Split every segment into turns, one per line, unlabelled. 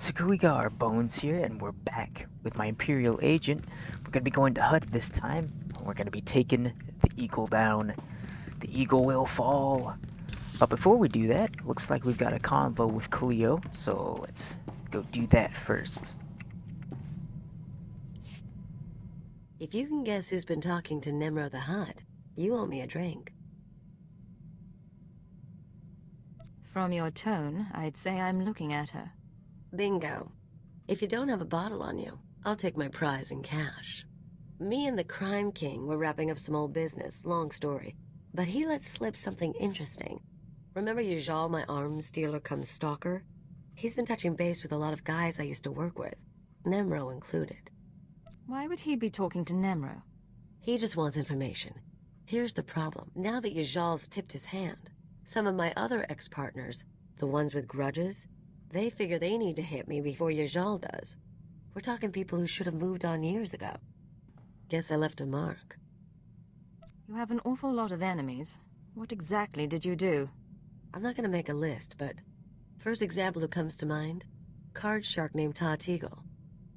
So we got our bones here, and we're back with my Imperial agent. We're gonna be going to Hut this time. We're gonna be taking the Eagle down. The Eagle will fall. But before we do that, looks like we've got a convo with Cleo, so let's go do that first.
If you can guess who's been talking to Nemro the Hutt, you owe me a drink.
From your tone, I'd say I'm looking at her.
Bingo. If you don't have a bottle on you, I'll take my prize in cash. Me and the Crime King were wrapping up some old business, long story. But he let slip something interesting. Remember Yajal, my arms dealer come stalker? He's been touching base with a lot of guys I used to work with, Nemro included.
Why would he be talking to Nemro?
He just wants information. Here's the problem. Now that Yajal's tipped his hand, some of my other ex-partners, the ones with grudges, they figure they need to hit me before Yajal does. We're talking people who should have moved on years ago. Guess I left a mark.
You have an awful lot of enemies. What exactly did you do?
I'm not gonna make a list, but first example who comes to mind, card shark named Todd Eagle.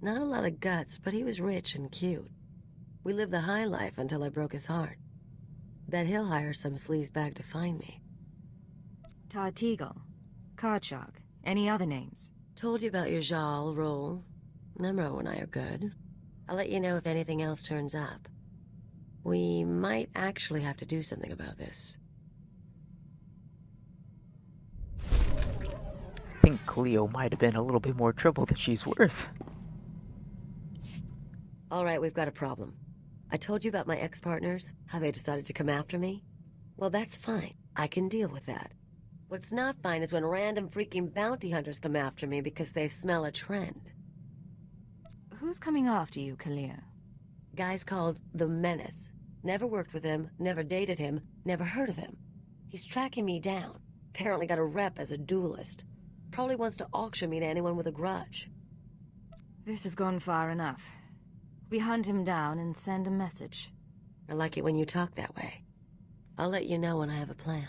Not a lot of guts, but he was rich and cute. We lived the high life until I broke his heart. Bet he'll hire some sleazebag to find me.
Tarteagle, Cardshark, any other names?
Told you about your Jal role. Nemro and I are good. I'll let you know if anything else turns up. We might actually have to do something about this.
I think Cleo might have been a little bit more trouble than she's worth.
All right, we've got a problem. I told you about my ex-partners, how they decided to come after me? Well, that's fine. I can deal with that. What's not fine is when random freaking bounty hunters come after me because they smell a trend.
Who's coming after you, Kalia?
Guy's called the Menace. Never worked with him, never dated him, never heard of him. He's tracking me down. Apparently got a rep as a duelist. Probably wants to auction me to anyone with a grudge.
This has gone far enough. We hunt him down and send a message.
I like it when you talk that way. I'll let you know when I have a plan.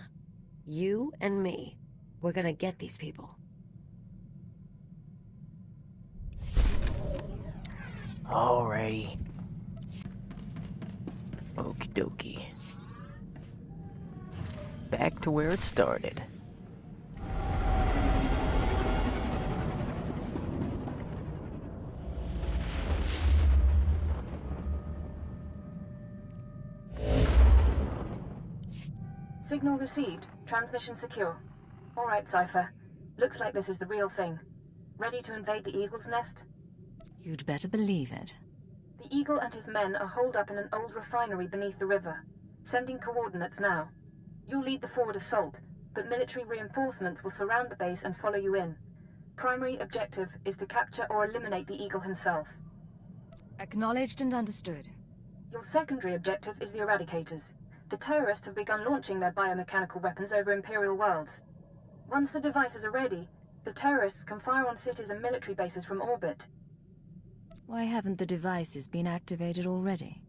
You and me, we're gonna get these people.
Alrighty. Okie dokie. Back to where it started.
Signal received. Transmission secure. All right, Cypher. Looks like this is the real thing. Ready to invade the Eagle's nest?
You'd better believe it.
The Eagle and his men are holed up in an old refinery beneath the river. Sending coordinates now. You'll lead the forward assault, but military reinforcements will surround the base and follow you in. Primary objective is to capture or eliminate the Eagle himself.
Acknowledged and understood.
Your secondary objective is the Eradicators. The terrorists have begun launching their biomechanical weapons over Imperial worlds. Once the devices are ready, the terrorists can fire on cities and military bases from orbit.
Why haven't the devices been activated already?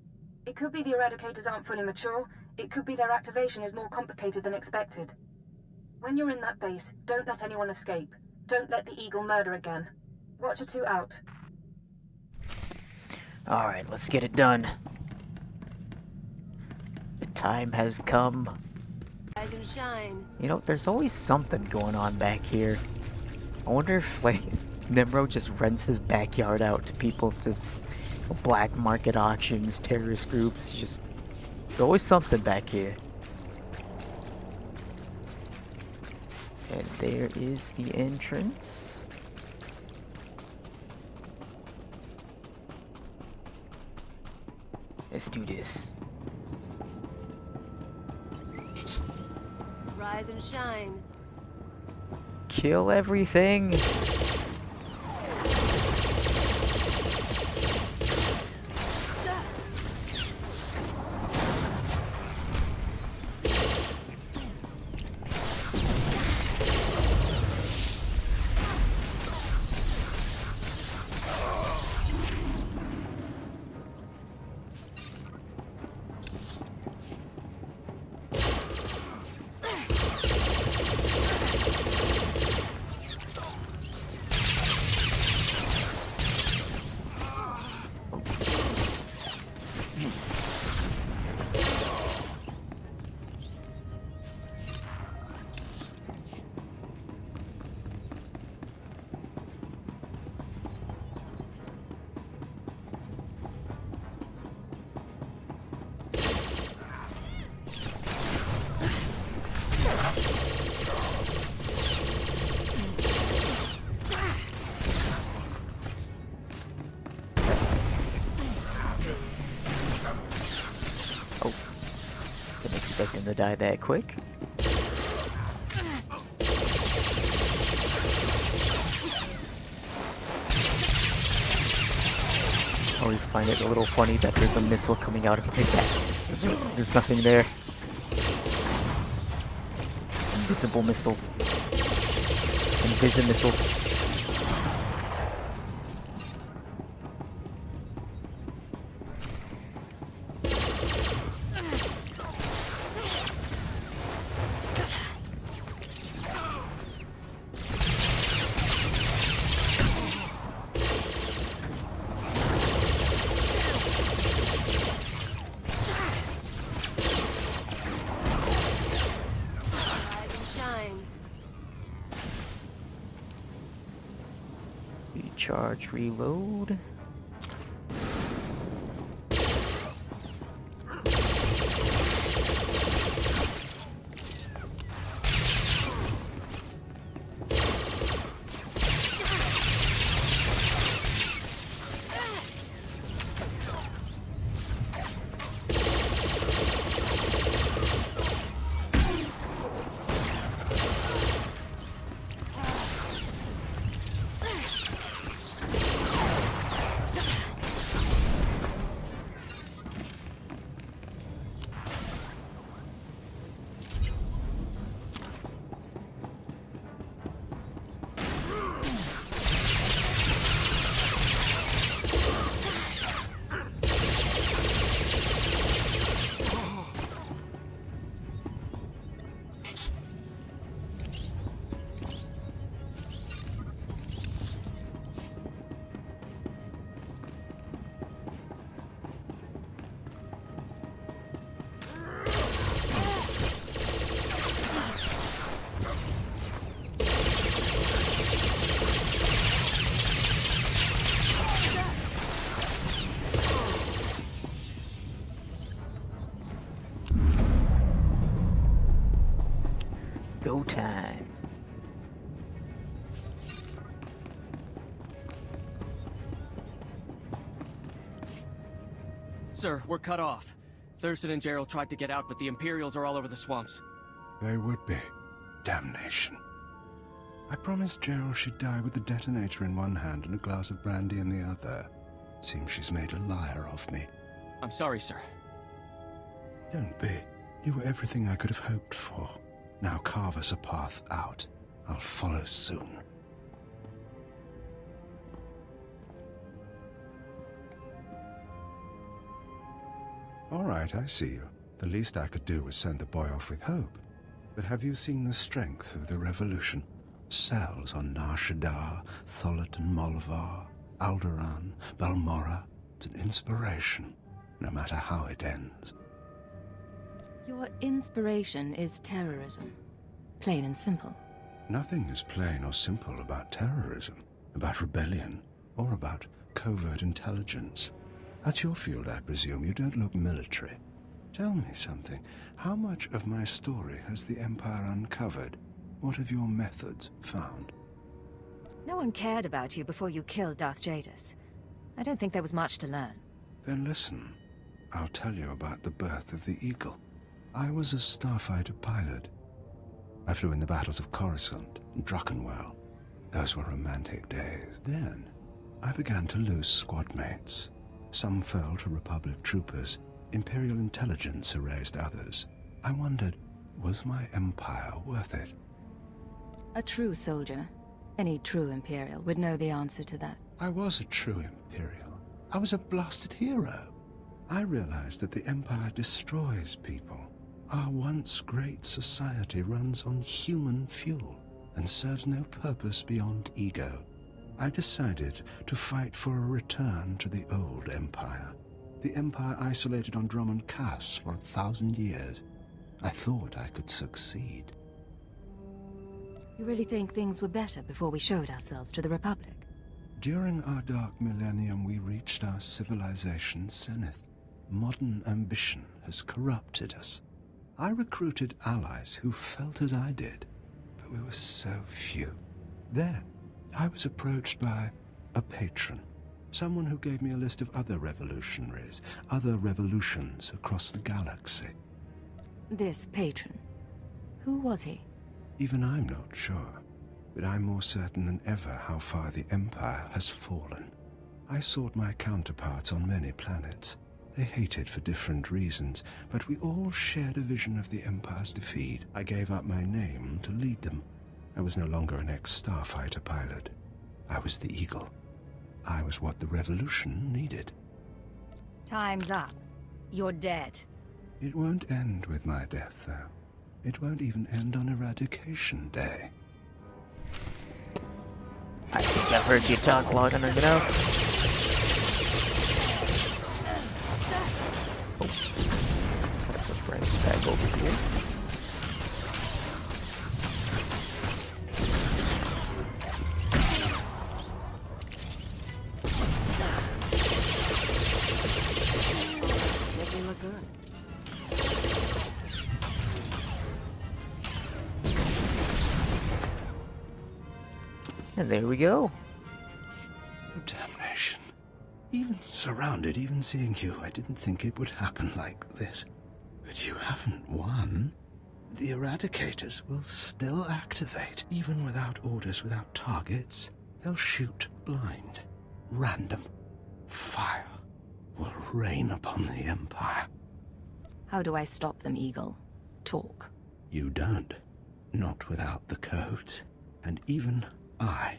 It could be the Eradicators aren't fully mature, it could be their activation is more complicated than expected. When you're in that base, don't let anyone escape. Don't let the Eagle murder again. Watcher 2 out.
Alright, let's get it done. The time has come.
Rise and shine.
You know, there's always something going on back here. I wonder if, like, Nemro just rents his backyard out to people, just black market auctions, terrorist groups, just... There's always something back here. And there is the entrance. Let's do this.
Rise and shine.
Kill everything. expect him to die that quick. I always find it a little funny that there's a missile coming out of the back. There's nothing there. Invisible missile. Missile. Recharge, reload. Go time.
Sir, we're cut off. Thurston and Gerald tried to get out, but the Imperials are all over the swamps.
They would be. Damnation. I promised Gerald she'd die with the detonator in one hand and a glass of brandy in the other. Seems she's made a liar of me.
I'm sorry, sir.
Don't be. You were everything I could have hoped for. Now carve us a path out. I'll follow soon. All right, I see you. The least I could do was send the boy off with hope. But have you seen the strength of the revolution? Cells on Nar Shaddaa, Tholet and Molvar, Alderaan, Balmorra. It's an inspiration, no matter how it ends.
Your inspiration is terrorism. Plain and simple.
Nothing is plain or simple about terrorism, about rebellion, or about covert intelligence. That's your field, I presume. You don't look military. Tell me something. How much of my story has the Empire uncovered? What have your methods found?
No one cared about you before you killed Darth Jadus. I don't think there was much to learn.
Then listen. I'll tell you about the birth of the Eagle. I was a starfighter pilot. I flew in the battles of Coruscant and Druckenwell. Those were romantic days. Then, I began to lose squad mates. Some fell to Republic troopers. Imperial intelligence erased others. I wondered, was my empire worth it?
A true soldier, any true Imperial, would know the answer to that.
I was a true Imperial. I was a blasted hero. I realized that the Empire destroys people. Our once great society runs on human fuel and serves no purpose beyond ego. I decided to fight for a return to the old Empire. The Empire isolated on Drummond Cass for 1,000 years. I thought I could succeed.
You really think things were better before we showed ourselves to the Republic?
During our dark millennium, we reached our civilization's zenith. Modern ambition has corrupted us. I recruited allies who felt as I did, but we were so few. Then, I was approached by a patron, someone who gave me a list of other revolutionaries, other revolutions across the galaxy.
This patron. Who was he?
Even I'm not sure, but I'm more certain than ever how far the Empire has fallen. I sought my counterparts on many planets. They hated for different reasons, but we all shared a vision of the Empire's defeat. I gave up my name to lead them. I was no longer an ex-starfighter pilot. I was the Eagle. I was what the Revolution needed.
Time's up. You're dead.
It won't end with my death, though. It won't even end on Eradication Day.
I think I've heard you talk long enough. Oh, got some friends back over here.
Making look good.
And there we go.
Oh, damnation. Even surrounded, even seeing you, I didn't think it would happen like this. But you haven't won. The Eradicators will still activate, even without orders, without targets. They'll shoot blind, random. Fire will rain upon the Empire.
How do I stop them, Eagle? Talk.
You don't. Not without the codes. And even I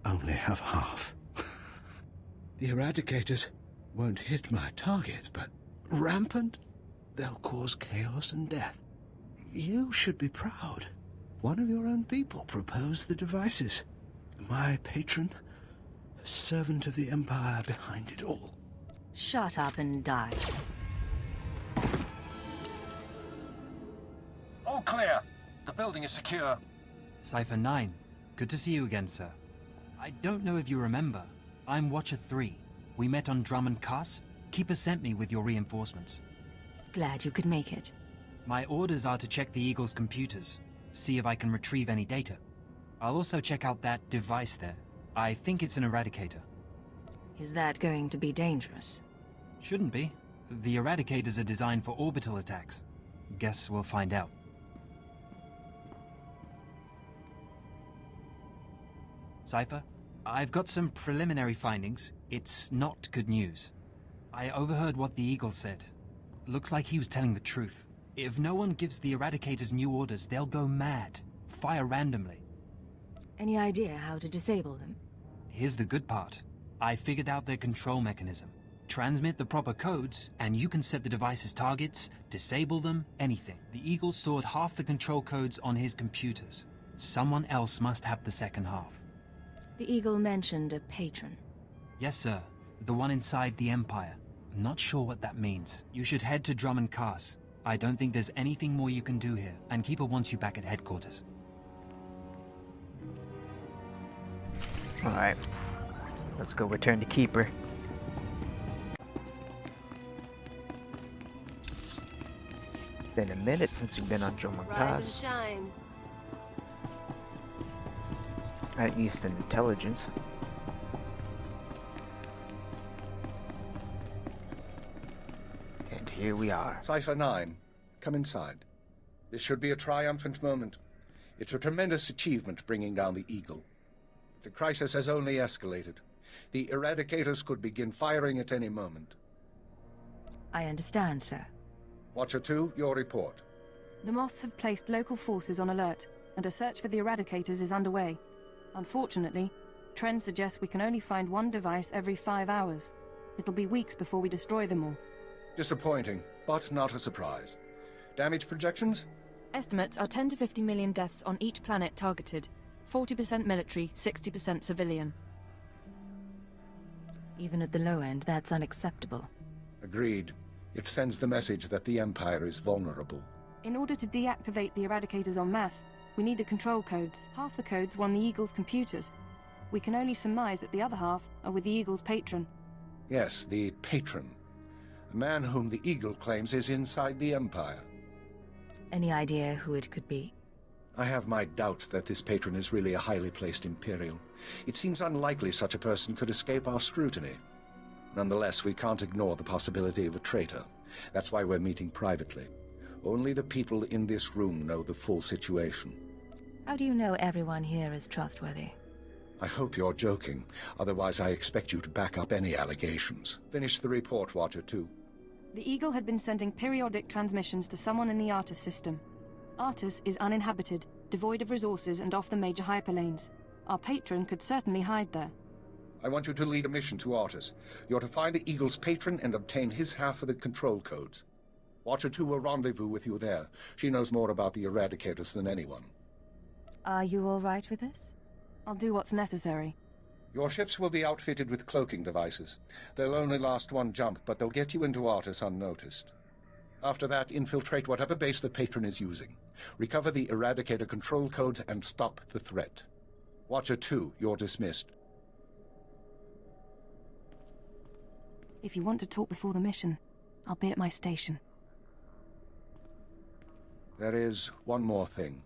only have half. The Eradicators won't hit my targets, but rampant, they'll cause chaos and death. You should be proud. One of your own people proposed the devices. My patron, a servant of the Empire behind it all.
Shut up and die.
All clear. The building is secure.
Cypher 9, good to see you again, sir. I don't know if you remember. I'm Watcher 3. We met on Drummond Cass. Keeper sent me with your reinforcements.
Glad you could make it.
My orders are to check the Eagle's computers, see if I can retrieve any data. I'll also check out that device there. I think it's an Eradicator.
Is that going to be dangerous?
Shouldn't be. The Eradicators are designed for orbital attacks. Guess we'll find out. Cypher, I've got some preliminary findings. It's not good news. I overheard what the Eagle said. Looks like he was telling the truth. If no one gives the Eradicators new orders, they'll go mad. Fire randomly.
Any idea how to disable them?
Here's the good part. I figured out their control mechanism. Transmit the proper codes, and you can set the device's targets, disable them, anything. The Eagle stored half the control codes on his computers. Someone else must have the second half.
The Eagle mentioned a patron.
Yes, sir. The one inside the Empire. I'm not sure what that means. You should head to Drummond Cass. I don't think there's anything more you can do here, and Keeper wants you back at headquarters.
Alright. Let's go return to Keeper. Been a minute since we've been on Drummond
Rise
Cass.
and shine.
At least in intelligence. And here we are.
Cypher 9, come inside. This should be a triumphant moment. It's a tremendous achievement bringing down the Eagle. The crisis has only escalated. The Eradicators could begin firing at any moment.
I understand, sir.
Watcher 2, your report.
The Moths have placed local forces on alert, and a search for the Eradicators is underway. Unfortunately, trends suggest we can only find one device every 5 hours. It'll be weeks before we destroy them all.
Disappointing, but not a surprise. Damage projections?
Estimates are 10 to 50 million deaths on each planet targeted. 40% military, 60% civilian.
Even at the low end, that's unacceptable.
Agreed. It sends the message that the Empire is vulnerable.
In order to deactivate the Eradicators en masse, we need the control codes. Half the codes were on the Eagle's computers. We can only surmise that the other half are with the Eagle's patron.
Yes, the patron. A man whom the Eagle claims is inside the Empire.
Any idea who it could be?
I have my doubts that this patron is really a highly placed Imperial. It seems unlikely such a person could escape our scrutiny. Nonetheless, we can't ignore the possibility of a traitor. That's why we're meeting privately. Only the people in this room know the full situation.
How do you know everyone here is trustworthy?
I hope you're joking. Otherwise, I expect you to back up any allegations. Finish the report, Watcher 2.
The Eagle had been sending periodic transmissions to someone in the Artus system. Artus is uninhabited, devoid of resources and off the major hyperlanes. Our patron could certainly hide there.
I want you to lead a mission to Artus. You're to find the Eagle's patron and obtain his half of the control codes. Watcher 2 will rendezvous with you there. She knows more about the Eradicators than anyone.
Are you all right with this?
I'll do what's necessary.
Your ships will be outfitted with cloaking devices. They'll only last one jump, but they'll get you into Artus unnoticed. After that, infiltrate whatever base the patron is using. Recover the Eradicator control codes and stop the threat. Watcher 2, you're dismissed.
If you want to talk before the mission, I'll be at my station.
There is one more thing.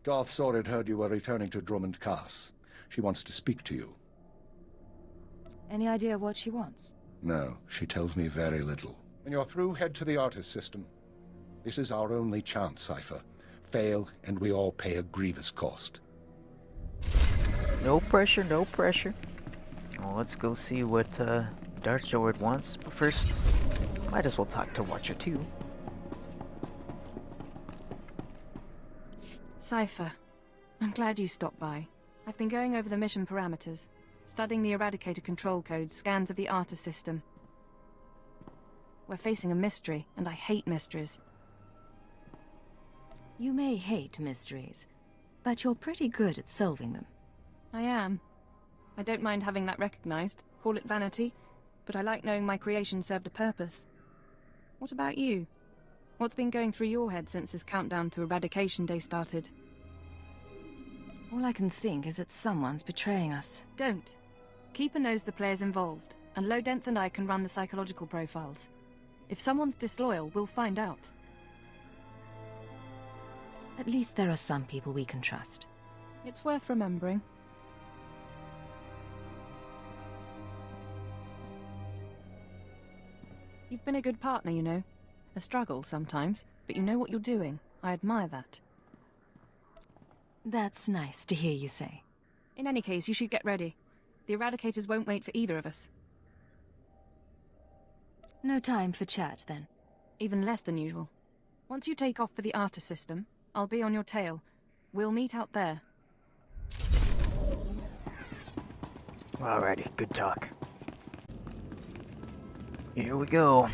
Darth Sor had heard you were returning to Drummond Cass. She wants to speak to you.
Any idea what she wants?
No, she tells me very little. When you're through, head to the Artus system. This is our only chance, Cypher. Fail, and we all pay a grievous cost.
No pressure, no pressure. Well, let's go see what Darth Sor wants. But first, might as well talk to Watcher 2.
Cypher, I'm glad you stopped by. I've been going over the mission parameters, studying the Eradicator control codes, scans of the Artus system. We're facing a mystery, and I hate mysteries.
You may hate mysteries, but you're pretty good at solving them.
I am. I don't mind having that recognized. Call it vanity, but I like knowing my creation served a purpose. What about you? What's been going through your head since this countdown to Eradication Day started?
All I can think is that someone's betraying us.
Don't. Keeper knows the players involved, and Lodenth and I can run the psychological profiles. If someone's disloyal, we'll find out.
At least there are some people we can trust.
It's worth remembering. You've been a good partner, you know. A struggle sometimes, but you know what you're doing. I admire that.
That's nice to hear you say.
In any case, you should get ready. The Eradicators won't wait for either of us.
No time for chat, then.
Even less than usual. Once you take off for the Artus system, I'll be on your tail. We'll meet out there.
Alrighty, good talk. Here we go.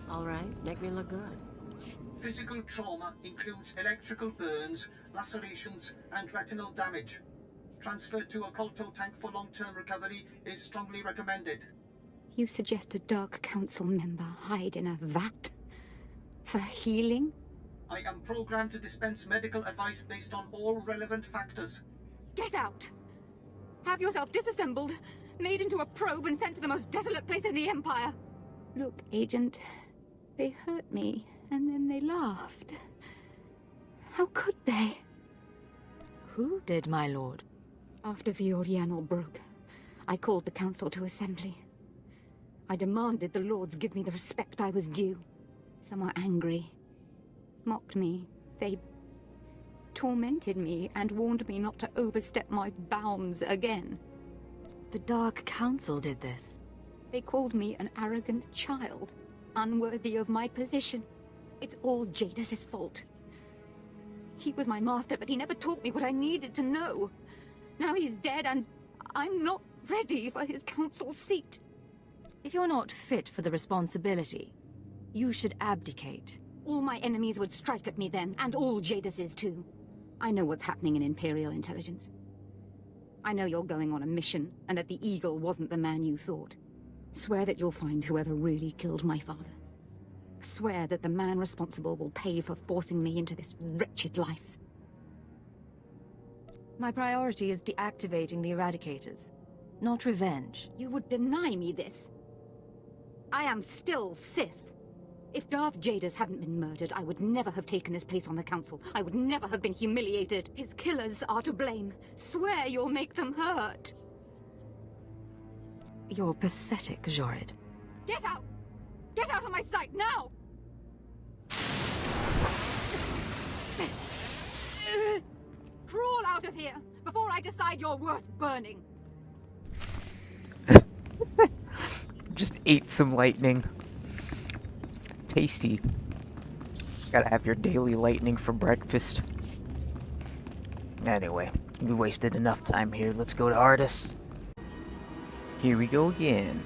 All right, make me look good.
Physical trauma includes electrical burns, lacerations, and retinal damage. Transfer to a Colto tank for long-term recovery is strongly recommended.
You suggest a Dark Council member hide in a vat? For healing?
I am programmed to dispense medical advice based on all relevant factors.
Get out! Have yourself disassembled, made into a probe and sent to the most desolate place in the Empire! Look, Agent, they hurt me, and then they laughed. How could they?
Who did, my lord?
After Viorianal broke, I called the Council to assembly. I demanded the Lords give me the respect I was due. Some were angry, mocked me. They tormented me and warned me not to overstep my bounds again.
The Dark Council did this.
They called me an arrogant child, unworthy of my position. It's all Jadis' fault. He was my master, but he never taught me what I needed to know. Now he's dead, and I'm not ready for his council seat.
If you're not fit for the responsibility, you should abdicate.
All my enemies would strike at me then, and all Jadis's too. I know what's happening in Imperial intelligence. I know you're going on a mission, and that the Eagle wasn't the man you thought. Swear that you'll find whoever really killed my father. Swear that the man responsible will pay for forcing me into this wretched life.
My priority is deactivating the Eradicators, not revenge.
You would deny me this. I am still Sith. If Darth Jadis hadn't been murdered, I would never have taken this place on the Council. I would never have been humiliated. His killers are to blame. Swear you'll make them hurt.
You're pathetic, Jorid.
Get out! Get out of my sight, now! Crawl out of here, before I decide you're worth burning.
Just ate some lightning. Tasty. Gotta have your daily lightning for breakfast. Anyway, we wasted enough time here. Let's go to Artis. Here we go again.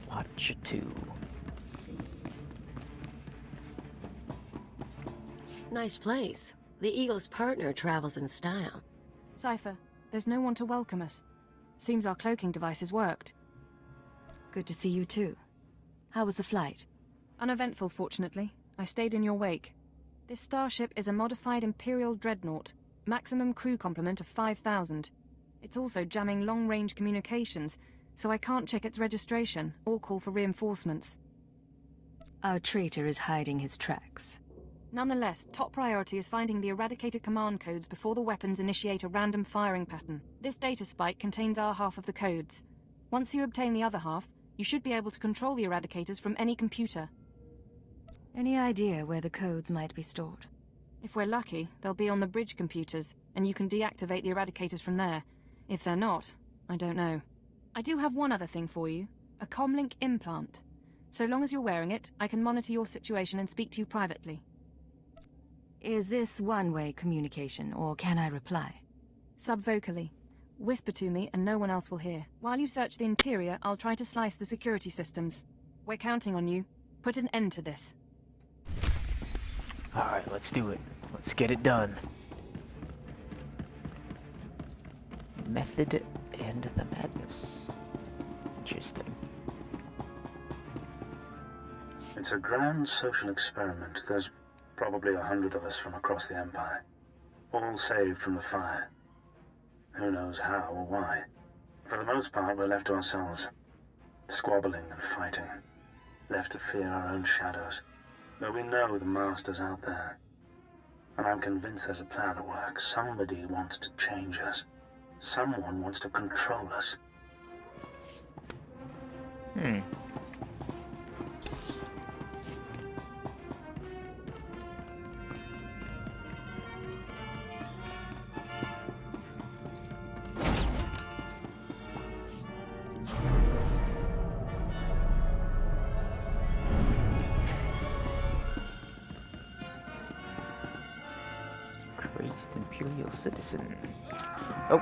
Watch it too.
Nice place. The Eagle's partner travels in style.
Cypher, there's no one to welcome us. Seems our cloaking devices worked.
Good to see you too. How was the flight?
Uneventful, fortunately. I stayed in your wake. This starship is a modified Imperial dreadnought. Maximum crew complement of 5,000. It's also jamming long-range communications, so I can't check its registration or call for reinforcements.
Our traitor is hiding his tracks.
Nonetheless, top priority is finding the Eradicated command codes before the weapons initiate a random firing pattern. This data spike contains our half of the codes. Once you obtain the other half, you should be able to control the Eradicators from any computer.
Any idea where the codes might be stored?
If we're lucky, they'll be on the bridge computers, and you can deactivate the Eradicators from there. If they're not, I don't know. I do have one other thing for you. A comlink implant. So long as you're wearing it, I can monitor your situation and speak to you privately.
Is this one-way communication, or can I reply?
Subvocally. Whisper to me and no one else will hear. While you search the interior, I'll try to slice the security systems. We're counting on you. Put an end to this.
Alright, let's do it. Let's get it done. Method and the madness. Interesting.
It's a grand social experiment. There's probably 100 of us from across the Empire. All saved from the fire. Who knows how or why. For the most part, we're left to ourselves. Squabbling and fighting. Left to fear our own shadows. But we know the Master's out there. And I'm convinced there's a plan at work. Somebody wants to change us. Someone wants to control us.
Crazed Imperial citizen. Oh.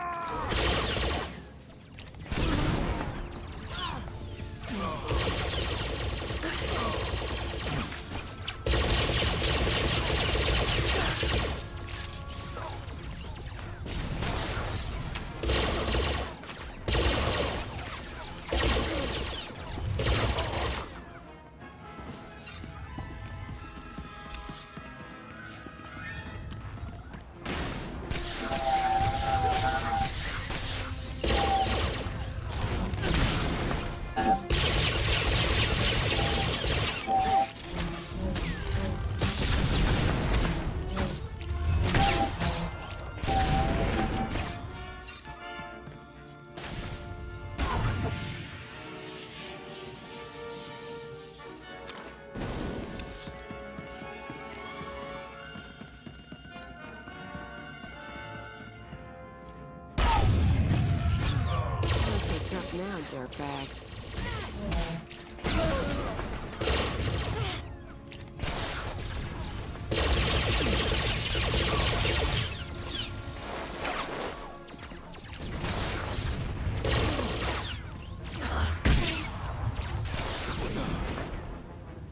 Tough now, dirtbag.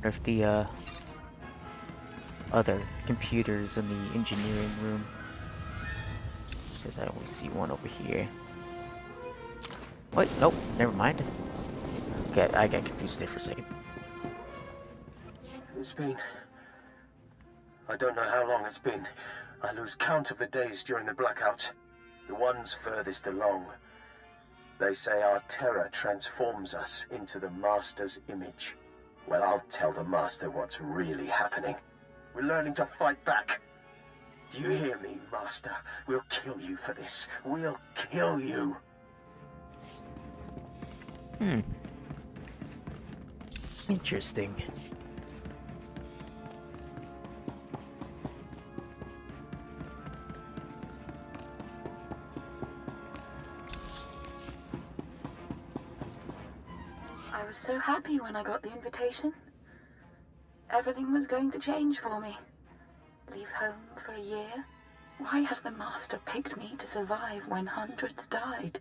If the other computers in the engineering room, because I always see one over here. Wait, nope, never mind. Okay, I got confused there for a second.
It's been... I don't know how long it's been. I lose count of the days during the blackouts. The ones furthest along. They say our terror transforms us into the Master's image. Well, I'll tell the Master what's really happening. We're learning to fight back. Do you hear me, Master? We'll kill you for this. We'll kill you.
Interesting.
I was so happy when I got the invitation. Everything was going to change for me. Leave home for a year? Why has the Master picked me to survive when hundreds died?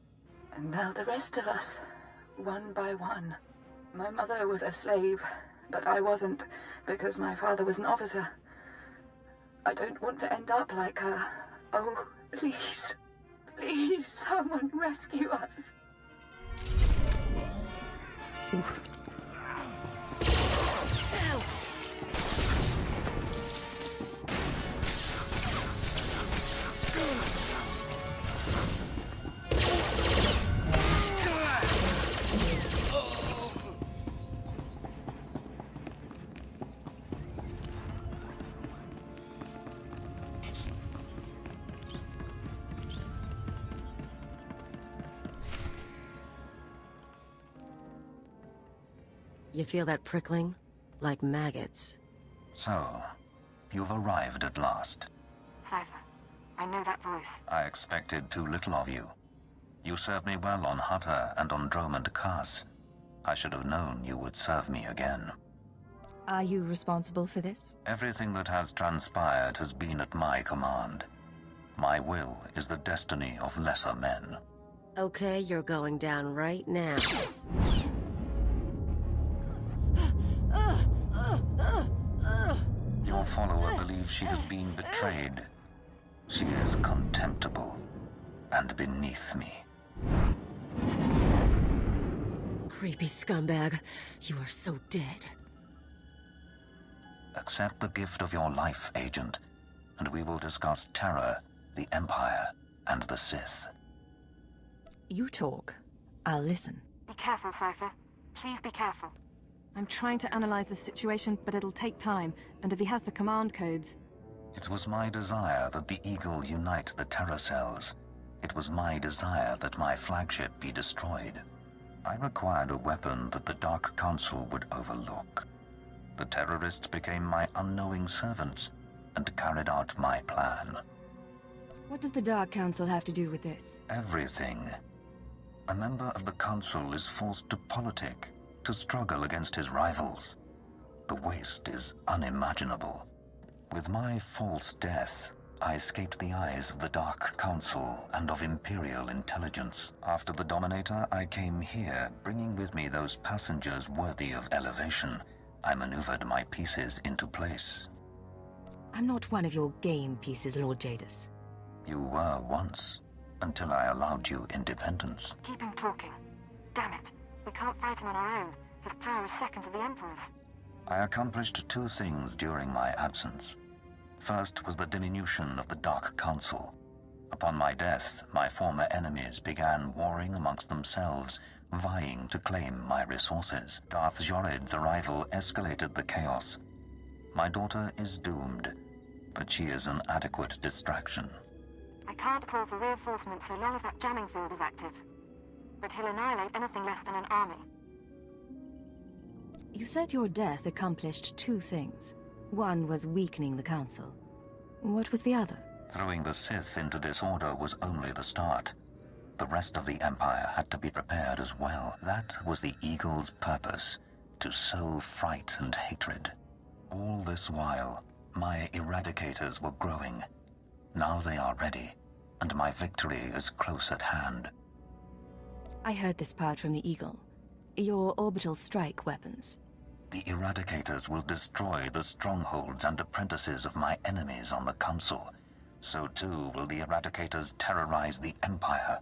And now the rest of us, one by one. My mother was a slave, but I wasn't, because my father was an officer. I don't want to end up like her. Oh, please. Please, someone rescue us.
Oof.
You feel that prickling? Like maggots.
So, you've arrived at last.
Cypher, I know that voice.
I expected too little of you. You served me well on Hutter and on Dromund Kaas. I should have known you would serve me again.
Are you responsible for this?
Everything that has transpired has been at my command. My will is the destiny of lesser men.
Okay, you're going down right now.
Your follower believes she has been betrayed. She is contemptible and beneath me.
Creepy scumbag. You are so dead.
Accept the gift of your life, Agent, and we will discuss Terror, the Empire, and the Sith.
You talk. I'll listen.
Be careful, Cypher. Please be careful.
I'm trying to analyze the situation, but it'll take time, and if he has the command codes...
It was my desire that the Eagle unite the Terror cells. It was my desire that my flagship be destroyed. I required a weapon that the Dark Council would overlook. The terrorists became my unknowing servants and carried out my plan.
What does the Dark Council have to do with this?
Everything. A member of the Council is forced to politic, to struggle against his rivals. The waste is unimaginable. With my false death, I escaped the eyes of the Dark Council and of Imperial intelligence. After the Dominator, I came here, bringing with me those passengers worthy of elevation. I maneuvered my pieces into place.
I'm not one of your game pieces, Lord Jadis.
You were once, until I allowed you independence.
Keep him talking. Damn it. We can't fight him on our own. His power is second to the Emperor's.
I accomplished two things during my absence. First was the diminution of the Dark Council. Upon my death, my former enemies began warring amongst themselves, vying to claim my resources. Darth Jorid's arrival escalated the chaos. My daughter is doomed, but she is an adequate distraction.
I can't call for reinforcements so long as that jamming field is active. But he'll annihilate anything less than an army.
You said your death accomplished two things. One was weakening the Council. What was the other?
Throwing the Sith into disorder was only the start. The rest of the Empire had to be prepared as well. That was the Eagle's purpose, to sow fright and hatred. All this while, my Eradicators were growing. Now they are ready, and my victory is close at hand.
I heard this part from the Eagle. Your orbital strike weapons.
The Eradicators will destroy the strongholds and apprentices of my enemies on the Council. So too will the Eradicators terrorize the Empire.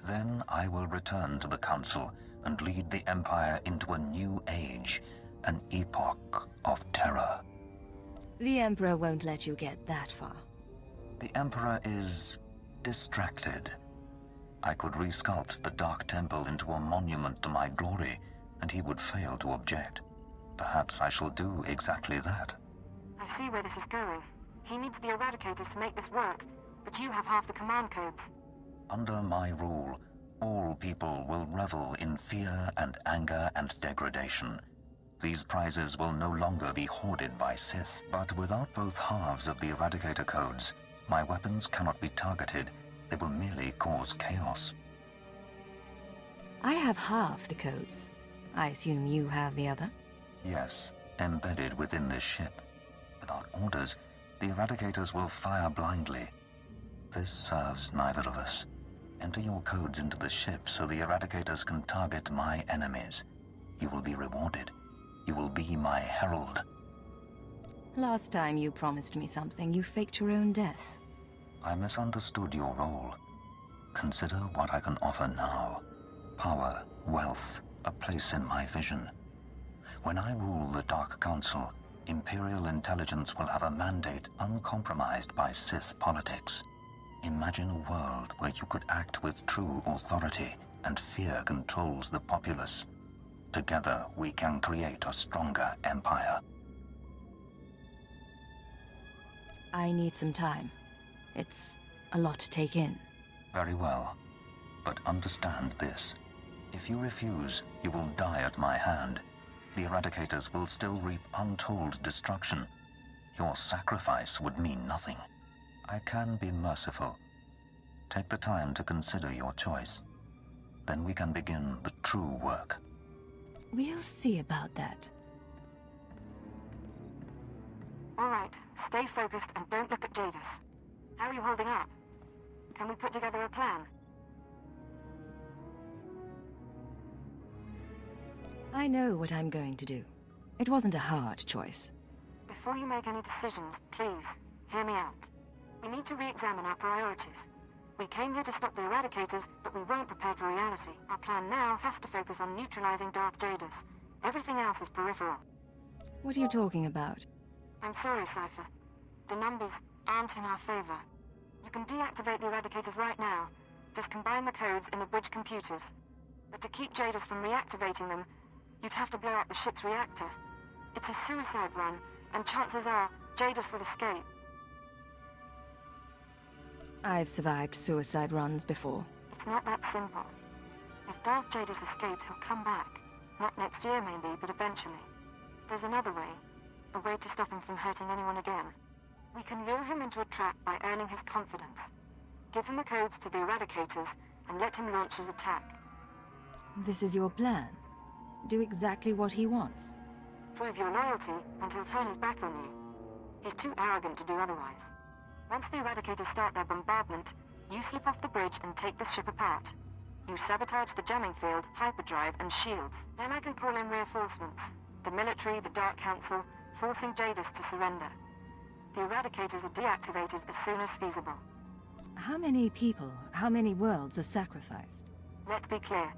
Then I will return to the Council and lead the Empire into a new age, an epoch of terror.
The Emperor won't let you get that far.
The Emperor is distracted. I could resculpt the Dark Temple into a monument to my glory, and he would fail to object. Perhaps I shall do exactly that.
I see where this is going. He needs the Eradicators to make this work, but you have half the command codes.
Under my rule, All people will revel in fear and anger and degradation. These prizes will no longer be hoarded by Sith, but without both halves of the Eradicator codes, my weapons cannot be targeted. They will merely cause chaos.
I have half the codes. I assume you have the other?
Yes, embedded within this ship. Without orders, the Eradicators will fire blindly. This serves neither of us. Enter your codes into the ship so the Eradicators can target my enemies. You will be rewarded. You will be my herald.
Last time you promised me something, you faked your own death.
I misunderstood your role. Consider what I can offer now. Power, wealth, a place in my vision. When I rule the Dark Council, Imperial intelligence will have a mandate uncompromised by Sith politics. Imagine a world where you could act with true authority and fear controls the populace. Together, we can create a stronger empire.
I need some time. It's a lot to take in.
Very well. But understand this. If you refuse, you will die at my hand. The Eradicators will still reap untold destruction. Your sacrifice would mean nothing. I can be merciful. Take the time to consider your choice. Then we can begin the true work.
We'll see about that.
All right, stay focused and don't look at Jadis. How are you holding up? Can we put together a plan?
I know what I'm going to do. It wasn't a hard choice.
Before you make any decisions, please, hear me out. We need to re-examine our priorities. We came here to stop the Eradicators, but we weren't prepared for reality. Our plan now has to focus on neutralizing Darth Jadis. Everything else is peripheral.
What are you talking about?
I'm sorry, Cypher. The numbers aren't in our favor. You can deactivate the Eradicators right now. Just combine the codes in the bridge computers. But to keep Jadis from reactivating them, you'd have to blow up the ship's reactor. It's a suicide run, and chances are Jadis will escape.
I've survived suicide runs before.
It's not that simple. If Darth Jadis escapes, he'll come back. Not next year, maybe, but eventually. There's another way. A way to stop him from hurting anyone again. We can lure him into a trap by earning his confidence. Give him the codes to the Eradicators, and let him launch his attack.
This is your plan? Do exactly what he wants?
Prove your loyalty, and he'll turn his back on you. He's too arrogant to do otherwise. Once the Eradicators start their bombardment, you slip off the bridge and take the ship apart. You sabotage the jamming field, hyperdrive, and shields. Then I can call in reinforcements. The military, the Dark Council, forcing Jadis to surrender. The Eradicators are deactivated as soon as feasible.
How many people, how many worlds are sacrificed?
Let's be clear.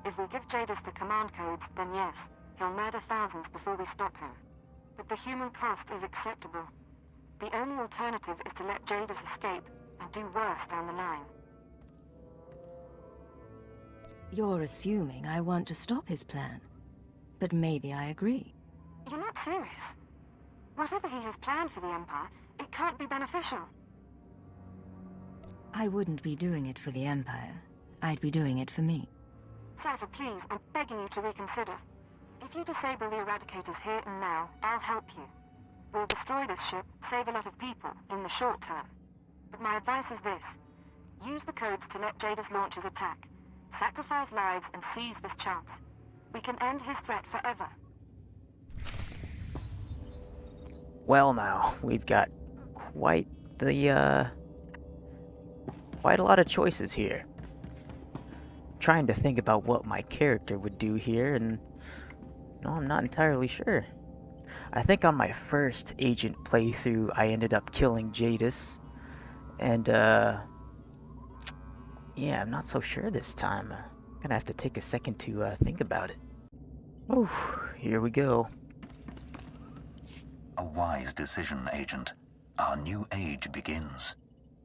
If we give Jadis the command codes, then yes, he'll murder thousands before we stop him. But the human cost is acceptable. The only alternative is to let Jadis escape and do worse down the line.
You're assuming I want to stop his plan. But maybe I agree.
You're not serious. Whatever he has planned for the Empire, it can't be beneficial.
I wouldn't be doing it for the Empire. I'd be doing it for me.
Cypher, please, I'm begging you to reconsider. If you disable the Eradicators here and now, I'll help you. We'll destroy this ship, save a lot of people, in the short term. But my advice is this. Use the codes to let Jadis launch his attack. Sacrifice lives and seize this chance. We can end his threat forever.
Well now, we've got quite a lot of choices here. Trying to think about what my character would do here, and no, I'm not entirely sure. I think on my first agent playthrough, I ended up killing Jadis, and yeah, I'm not so sure this time. I'm gonna have to take a second to think about it. Oof, here we go.
A wise decision, Agent. Our new age begins.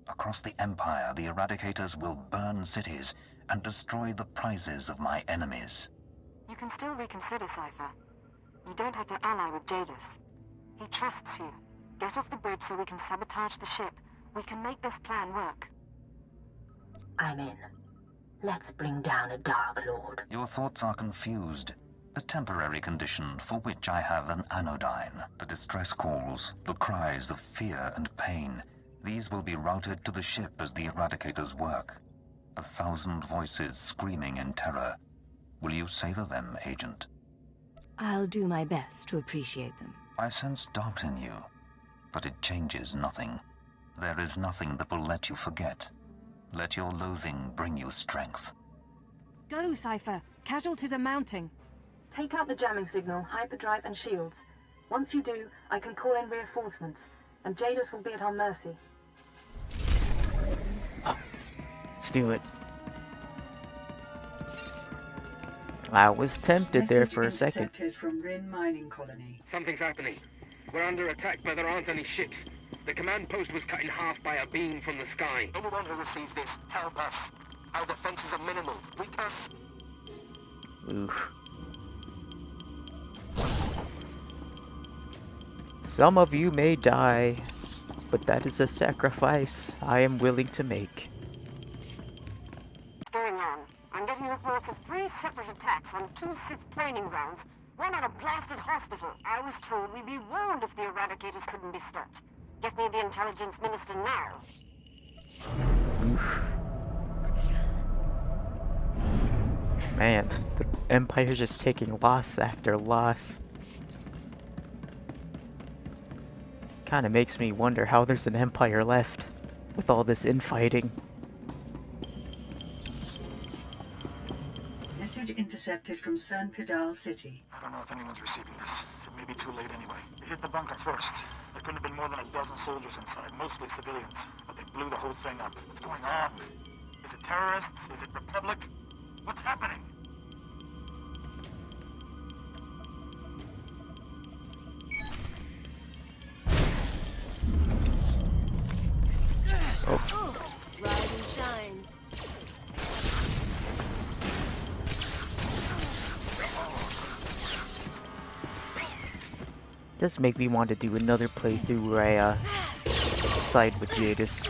Across the Empire, the Eradicators will burn cities and destroy the prizes of my enemies.
You can still reconsider, Cypher. You don't have to ally with Jadis. He trusts you. Get off the bridge so we can sabotage the ship. We can make this plan work.
I'm in.
Let's bring down a Dark Lord.
Your thoughts are confused. A temporary condition for which I have an anodyne. The distress calls, the cries of fear and pain, these will be routed to the ship as the Eradicators work. 1,000 voices screaming in terror. Will you savor them, Agent?
I'll do my best to appreciate them.
I sense doubt in you, but it changes nothing. There is nothing that will let you forget. Let your loathing bring you strength.
Go, Cypher. Casualties are mounting.
Take out the jamming signal, hyperdrive, and shields. Once you do, I can call in reinforcements, and Jadis will be at our mercy.
Let's do it. I was tempted there for a second.
From Rin mining colony.
Something's happening. We're under attack, but there aren't any ships. The command post was cut in half by a beam from the sky.
Anyone who receives this, help us. Our defenses are minimal. We can't...
Oof. Some of you may die, but that is a sacrifice I am willing to make.
What's going on? I'm getting reports of 3 separate attacks on 2 Sith training grounds, one at a blasted hospital. I was told we'd be warned if the Eradicators couldn't be stopped. Get me the intelligence minister now.
Oof. Man, the Empire's just taking loss after loss. Kinda makes me wonder how there's an Empire left with all this infighting.
Message intercepted from Cernpidal City.
I don't know if anyone's receiving this. It may be too late anyway. We hit the bunker first. There couldn't have been more than a dozen soldiers inside, mostly civilians. But they blew the whole thing up. What's going on? Is it terrorists? Is it Republic? What's happening?
Oh. Rise and shine.
Does make me want to do another playthrough where I side with Jadis.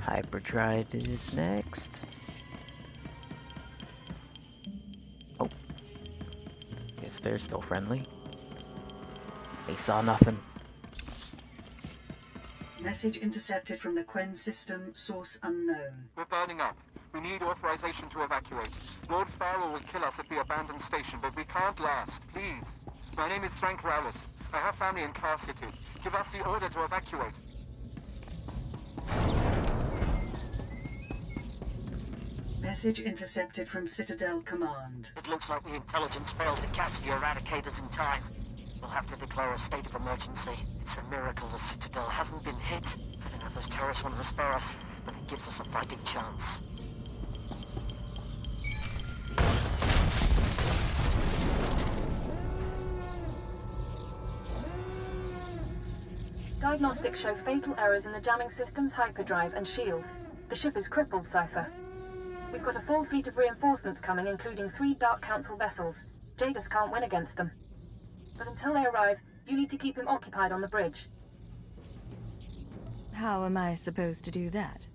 Hyperdrive is next. Oh. Guess they're still friendly. They saw nothing.
Message intercepted from the Quen system, source unknown.
We're burning up. We need authorization to evacuate. Lord Farrell will kill us if we abandon station, but we can't last. Please. My name is Frank Rowles. I have family in Car City. Give us the order to evacuate.
Message intercepted from Citadel Command.
It looks like the intelligence failed to catch the Eradicators in time. We'll have to declare a state of emergency. It's a miracle the Citadel hasn't been hit. I don't know if those terrorists want to spare us, but it gives us a fighting chance.
Diagnostics show fatal errors in the jamming system's hyperdrive and shields. The ship is crippled, Cypher. We've got a full fleet of reinforcements coming, including 3 Dark Council vessels. Jadis can't win against them. But until they arrive, you need to keep him occupied on the bridge.
How am I supposed to do that?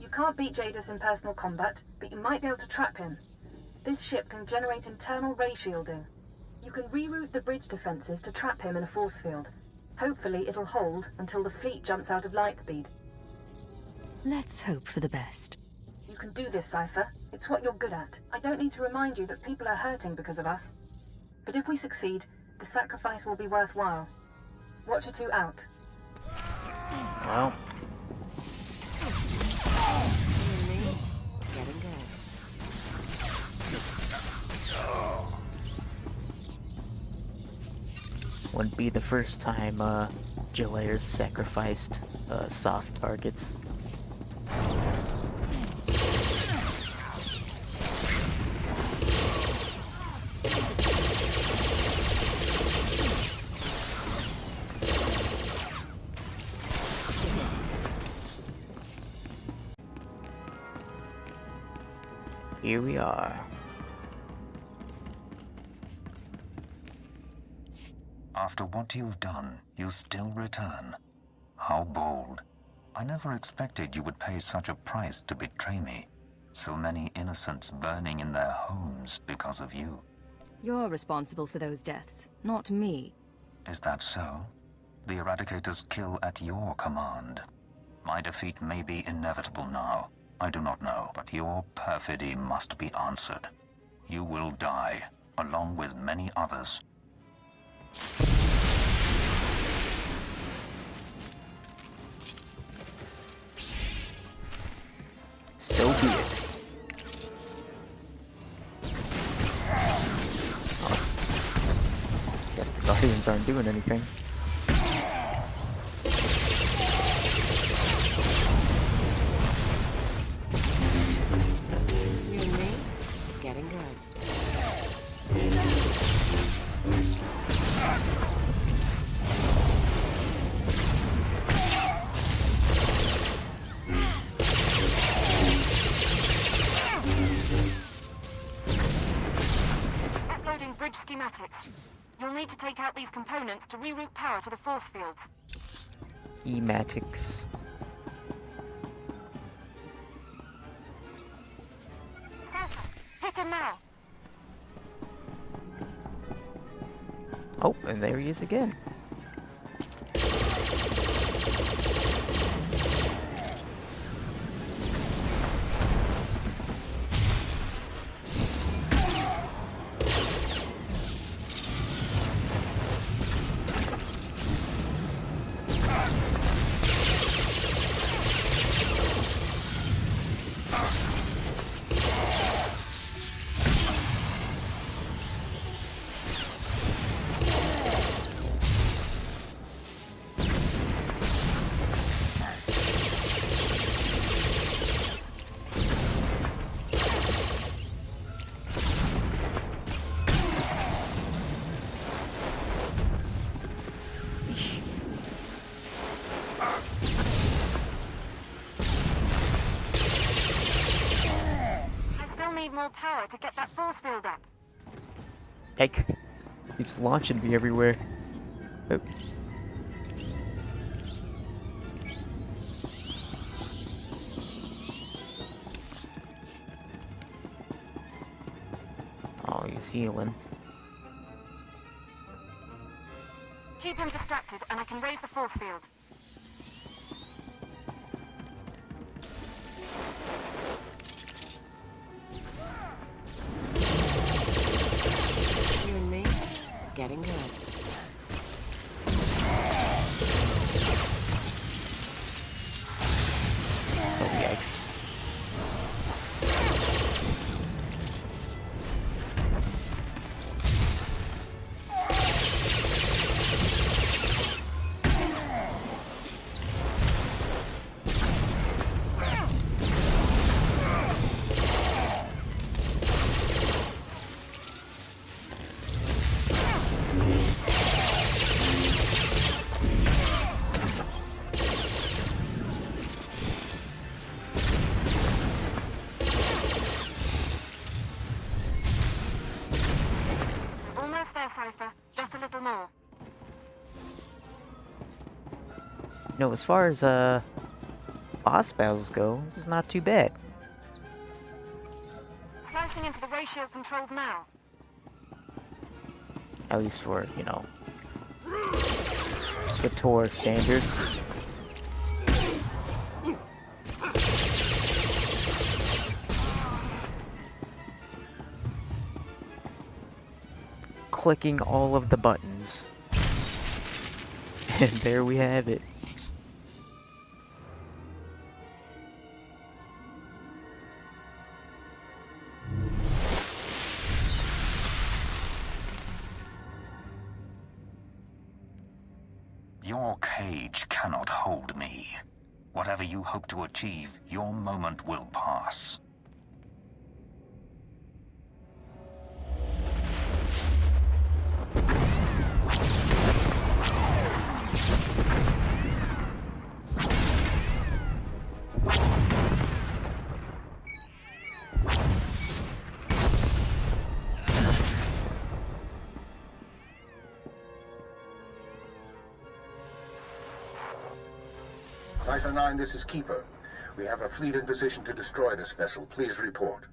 You can't beat Jadis in personal combat, but you might be able to trap him. This ship can generate internal ray shielding. You can reroute the bridge defenses to trap him in a force field. Hopefully it'll hold until the fleet jumps out of light speed.
Let's hope for the best.
You can do this, Cypher. It's what you're good at. I don't need to remind you that people are hurting because of us. But if we succeed, the sacrifice will be worthwhile. Watcher 2 out.
Well.
Getting good.
Wouldn't be the first time Jilayer's sacrificed soft targets. Here we are.
After what you've done, you still return. How bold. I never expected you would pay such a price to betray me. So many innocents burning in their homes because of you.
You're responsible for those deaths, not me.
Is that so? The Eradicators kill at your command. My defeat may be inevitable now. I do not know, but your perfidy must be answered. You will die, along with many others.
So be it. Oh. Guess the Guardians aren't doing anything.
You and me? Getting good.
Uploading bridge schematics. You'll need to take out these components to reroute power to the force fields.
Ematics.
South, hit him now.
Oh, and there he is again.
More power to get that force field up.
Heck, keeps launching me everywhere. Oh. Oh, he's healing.
Keep him distracted, and I can raise the force field.
You and me? Getting good.
Oh, yikes.
Cypher. Just a little more.
No, as far as boss battles go, this is not too bad.
Slicing into the ratio controls now.
At least for, you know, SWTOR standards. Clicking all of the buttons And there we have it.
Your cage cannot hold me. Whatever you hope to achieve, your moment will pass.
Cipher 9, this is Keeper. We have a fleet in position to destroy this vessel. Please report.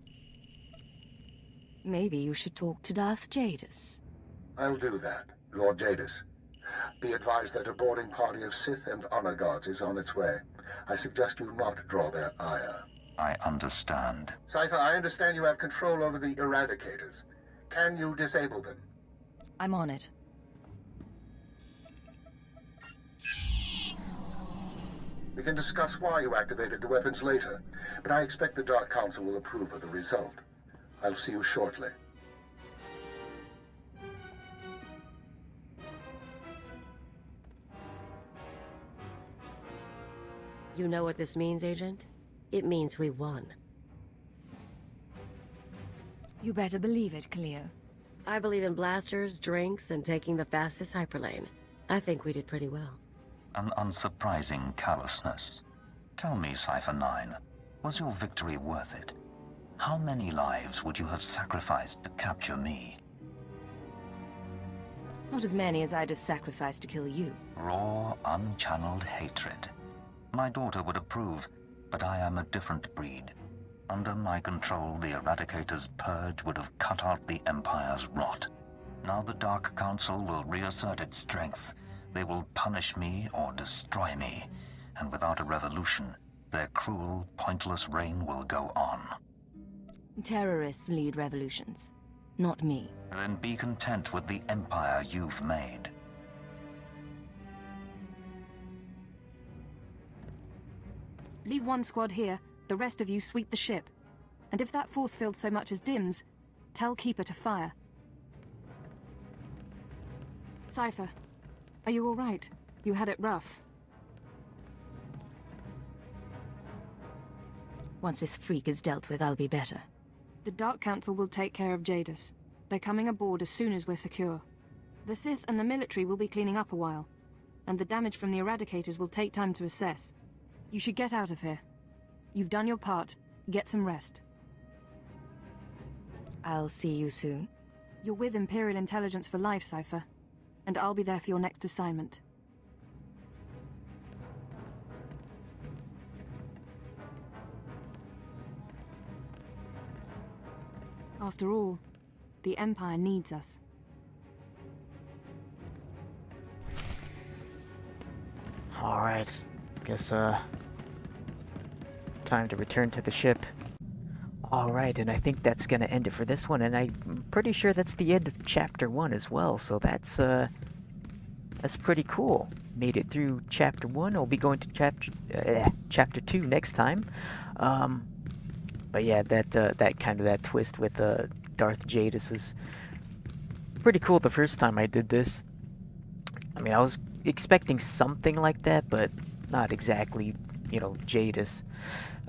Maybe you should talk to Darth Jadis.
I'll do that, Lord Jadis. Be advised that a boarding party of Sith and Honor Guards is on its way. I suggest you not draw their ire.
I understand.
Cipher, I understand you have control over the Eradicators. Can you disable them?
I'm on it.
We can discuss why you activated the weapons later, but I expect the Dark Council will approve of the result. I'll see you shortly.
You know what this means, Agent? It means we won.
You better believe it, Cleo.
I believe in blasters, drinks, and taking the fastest hyperlane. I think we did pretty well.
An unsurprising callousness. Tell me, Cipher 9, was your victory worth it? How many lives would you have sacrificed to capture me?
Not as many as I'd have sacrificed to kill you.
Raw, unchanneled hatred. My daughter would approve, but I am a different breed. Under my control, the Eradicator's purge would have cut out the Empire's rot. Now the Dark Council will reassert its strength. They will punish me or destroy me, and without a revolution, their cruel, pointless reign will go on.
Terrorists lead revolutions, not me.
Then be content with the empire you've made.
Leave one squad here, the rest of you sweep the ship. And if that force field so much as dims, tell Keeper to fire. Cipher, are you all right? You had it rough.
Once this freak is dealt with, I'll be better.
The Dark Council will take care of Jadis. They're coming aboard as soon as we're secure. The Sith and the military will be cleaning up a while, and the damage from the Eradicators will take time to assess. You should get out of here. You've done your part. Get some rest.
I'll see you soon.
You're with Imperial Intelligence for life, Cipher. And I'll be there for your next assignment. After all, the Empire needs us.
Alright. Guess, time to return to the ship. Alright, and I think that's gonna end it for this one, and I'm pretty sure that's the end of Chapter 1 as well, so that's pretty cool. Made it through Chapter 1, I'll be going to Chapter 2 next time. But yeah, that twist with Darth Jadis was pretty cool the first time I did this. I mean, I was expecting something like that, but not exactly, Jadis.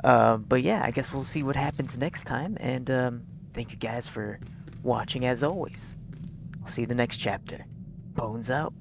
But yeah, I guess we'll see what happens next time, and thank you guys for watching as always. I'll see you in the next chapter. Bones out.